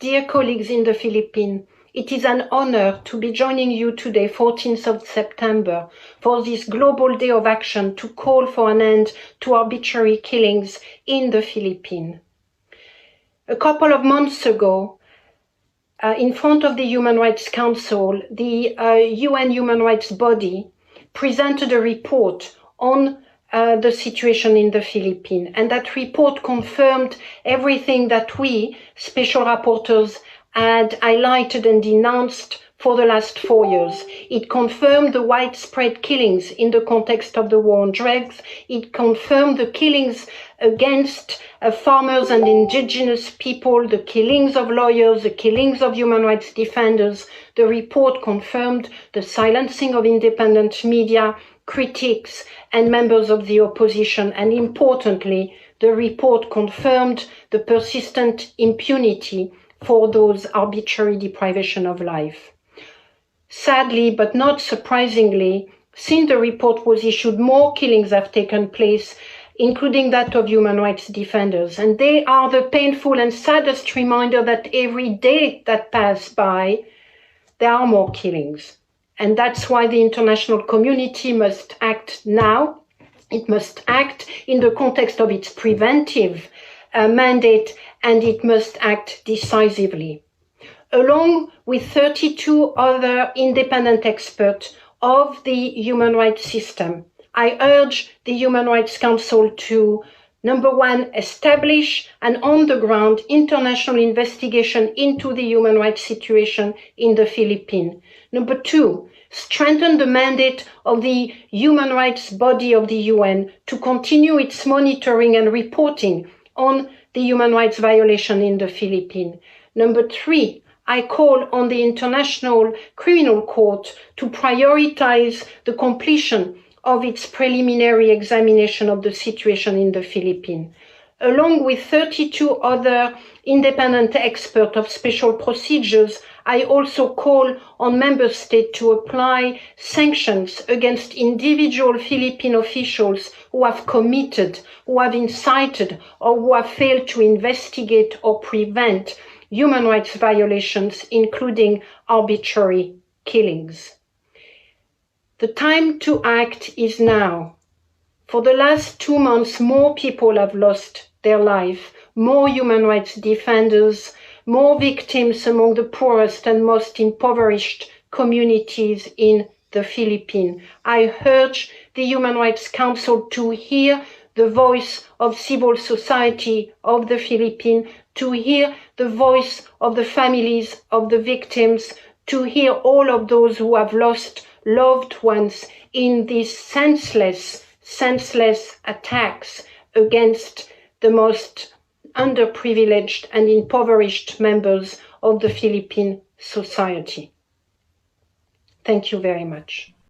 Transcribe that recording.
Dear colleagues in the Philippines, it is an honor to be joining you today, 14th of September, for this global day of action to call for an end to arbitrary killings in the Philippines. A couple of months ago, in front of the Human Rights Council, the UN human rights body presented a report on the situation in the Philippines. And that report confirmed everything that we, special rapporteurs, had highlighted and denounced for the last 4 years. It confirmed the widespread killings in the context of the war on drugs. It confirmed the killings against farmers and indigenous people, the killings of lawyers, the killings of human rights defenders. The report confirmed the silencing of independent media, critics and members of the opposition, and importantly, the report confirmed the persistent impunity for those arbitrary deprivation of life. Sadly, but not surprisingly, since the report was issued, more killings have taken place, including that of human rights defenders, and they are the painful and saddest reminder that every day that passes by, there are more killings. And that's why the international community must act now. It must act in the context of its preventive mandate, and it must act decisively. Along with 32 other independent experts of the human rights system, I urge the Human Rights Council to, number one, establish an on-the-ground international investigation into the human rights situation in the Philippines. Number two, strengthen the mandate of the human rights body of the UN to continue its monitoring and reporting on the human rights violation in the Philippines. Number three, I call on the International Criminal Court to prioritize the completion of its preliminary examination of the situation in the Philippines. Along with 32 other independent experts of special procedures, I also call on member states to apply sanctions against individual Philippine officials who have committed, who have incited, or who have failed to investigate or prevent human rights violations, including arbitrary killings. The time to act is now. For the last 2 months, more people have lost their life, more human rights defenders, more victims among the poorest and most impoverished communities in the Philippines. I urge the Human Rights Council to hear the voice of civil society of the Philippines, to hear the voice of the families of the victims, to hear all of those who have lost loved ones in these senseless attacks against the most underprivileged and impoverished members of the Philippine society. Thank you very much.